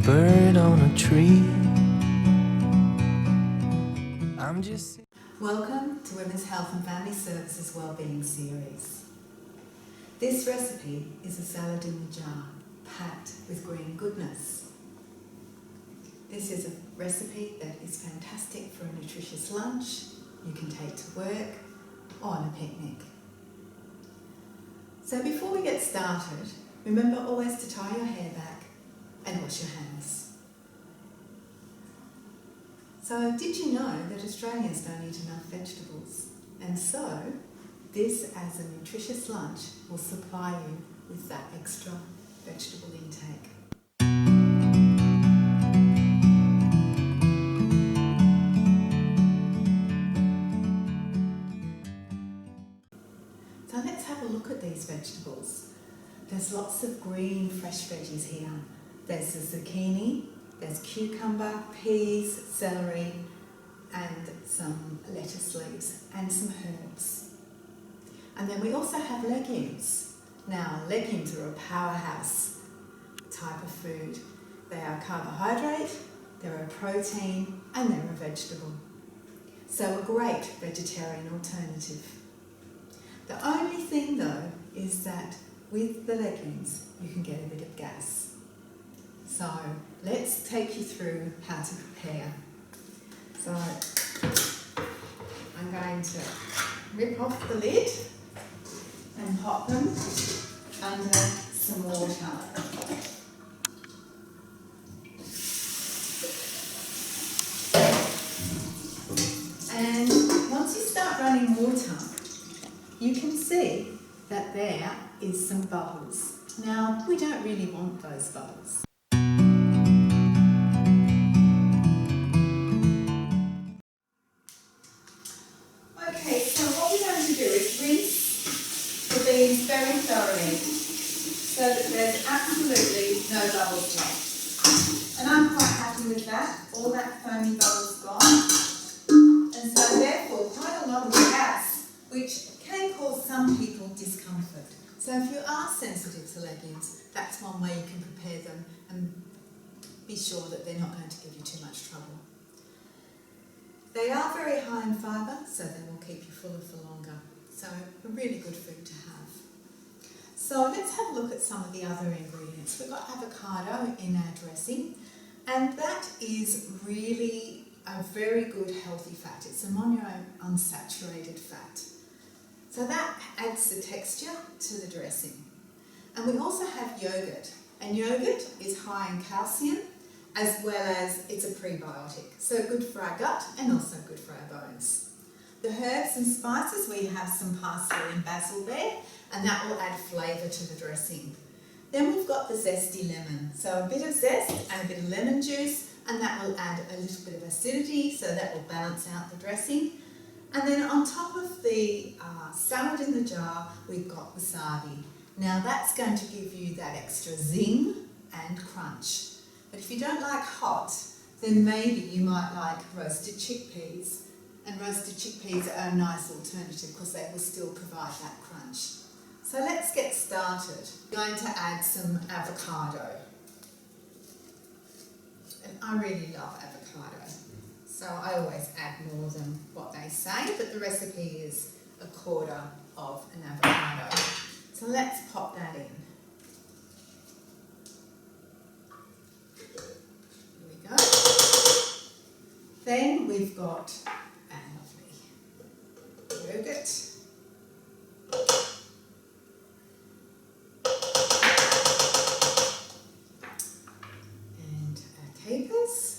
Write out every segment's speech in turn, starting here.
bird on a tree. Welcome to Women's Health and Family Services Wellbeing series. This recipe is a salad in the jar, packed with green goodness. This is a recipe that is fantastic for a nutritious lunch you can take to work or on a picnic. So before we get started, remember always to tie your hair back and wash your hands. So did you know that Australians don't eat enough vegetables? And so this as a nutritious lunch will supply you with that extra vegetable intake. So let's have a look at these vegetables. There's lots of green fresh veggies here. There's the zucchini, there's cucumber, peas, celery, and some lettuce leaves and some herbs. And then we also have legumes. Now, legumes are a powerhouse type of food. They are a carbohydrate, they're a protein, and they're a vegetable. So a great vegetarian alternative. The only thing though is that with the legumes you can get a bit of gas. So let's take you through how to prepare. So I'm going to rip off the lid and pop them under some water. And once you start running water, you can see that there is some bubbles. Now, we don't really want those bubbles. Okay, so what we're going to do is rinse the beans very thoroughly so that there's absolutely no bubbles left. And I'm quite happy with that. All that foamy bubbles gone. And so therefore quite a lot of gas, which can cause some people discomfort. So if you are sensitive to legumes, that's one way you can prepare them and be sure that they're not going to give you too much trouble. They are very high in fibre, so they will keep you fuller for longer. So a really good food to have. So let's have a look at some of the other ingredients. We've got avocado in our dressing, and that is really a very good healthy fat. It's a monounsaturated fat. So that adds the texture to the dressing. And we also have yogurt, and yogurt is high in calcium as well as it's a prebiotic, so good for our gut and also good for our bones. The herbs and spices, we have some parsley and basil there, and that will add flavour to the dressing. Then we've got the zesty lemon, so a bit of zest and a bit of lemon juice, and that will add a little bit of acidity, so that will balance out the dressing. And then on top of the salad in the jar, we've got wasabi. Now that's going to give you that extra zing and crunch. But if you don't like hot, then maybe you might like roasted chickpeas. And roasted chickpeas are a nice alternative because they will still provide that crunch. So let's get started. I'm going to add some avocado. And I really love avocado. So I always add more than what they say, but the recipe is a quarter of an avocado. So let's pop that in. Here we go. Then we've got our lovely yogurt. And our capers.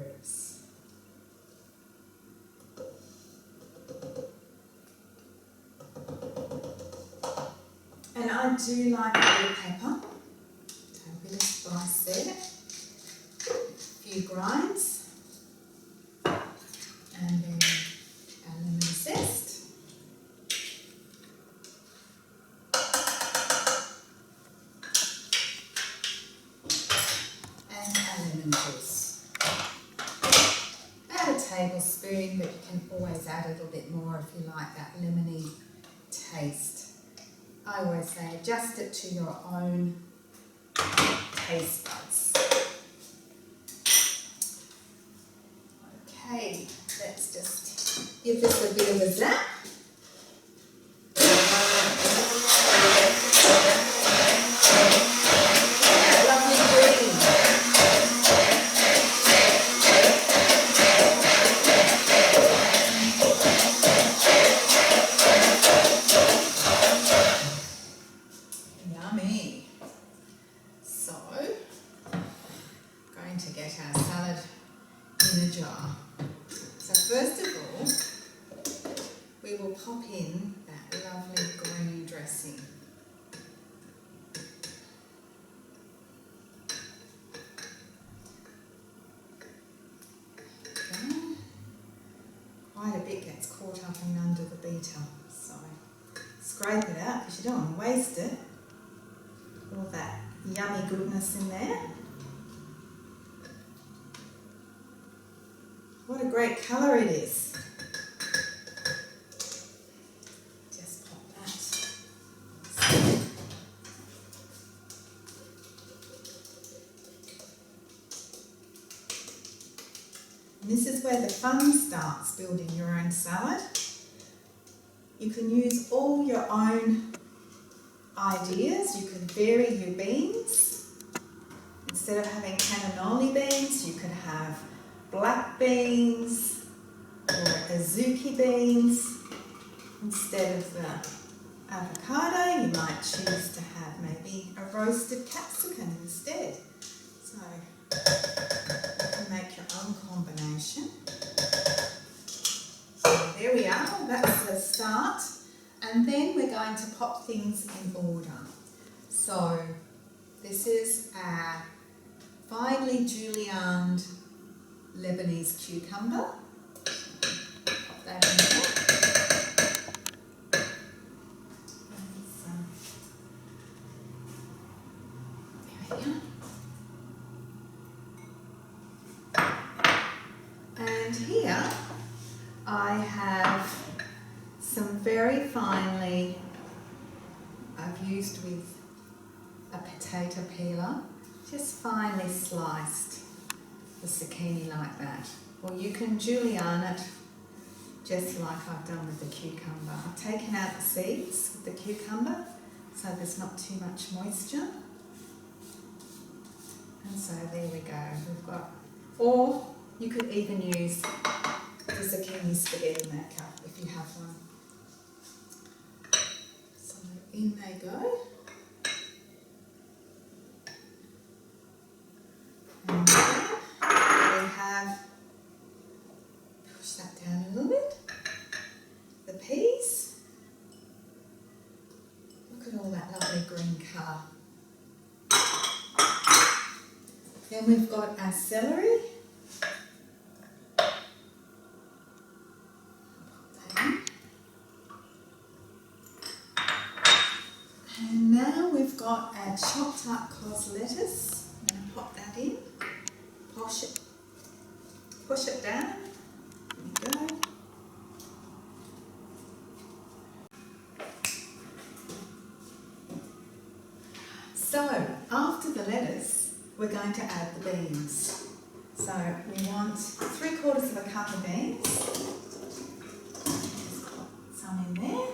Herbs. And I do like a bit of pepper, so a bit of spice there, a few grinds, and then our lemon zest. And our lemon juice. About a tablespoon, but you can always add a little bit more if you like that lemony taste. I always say adjust it to your own taste buds. Okay, let's just give this a bit of a zap. Yummy. So, going to get our salad in a jar. So first of all, we will pop in that lovely green dressing. Okay. Quite a bit gets caught up in under the beeter, so scrape it out because you don't want to waste it. All that yummy goodness in there. What a great colour it is. Just pop that. And this is where the fun starts, building your own salad. You can use all your own ideas. You can vary your beans. Instead of having cannellini beans, you could have black beans or azuki beans. Instead of the avocado, you might choose to have maybe a roasted capsicum instead. So you can make your own combination. So there we are, that's the start. And then we're going to pop things in order. So this is our finely julienned Lebanese cucumber. Pop that in there. There we go. And here I have some very finely, I've used with a potato peeler, just finely sliced the zucchini like that. Or you can julienne it just like I've done with the cucumber. I've taken out the seeds with the cucumber so there's not too much moisture. And so there we go. We've got, or you could even use the zucchini spaghetti maker if you have one. So in they go. And there we have, push that down a little bit, the peas. Look at all that lovely green colour. Then we've got our celery. And now we've got our chopped up cos lettuce. I'm going to pop that in, push it down. There we go. So after the lettuce, we're going to add the beans. So we want 3/4 cup of beans. Just pop some in there.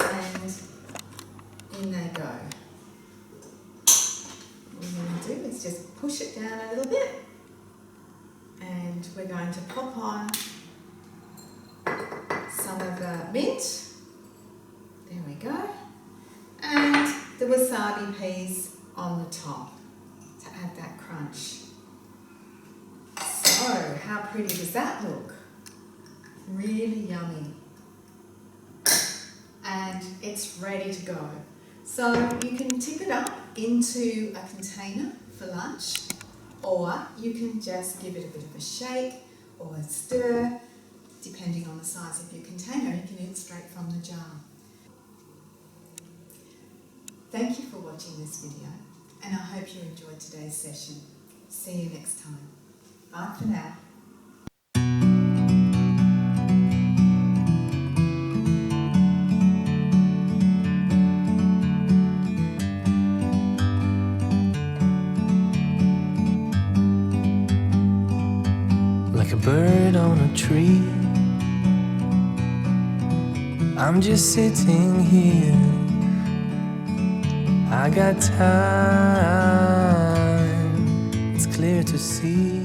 And in they go. What we're going to do is just push it down a little bit. And we're going to pop on some of the mint. There we go. And the wasabi peas on the top to add that crunch. So, how pretty does that look? Really yummy. And it's ready to go. So you can tip it up into a container for lunch, or you can just give it a bit of a shake or a stir, depending on the size of your container. You can eat straight from the jar. Thank you for watching this video, and I hope you enjoyed today's session. See you next time. Bye for now. like a bird on a tree. I'm just sitting here, I got time, it's clear to see.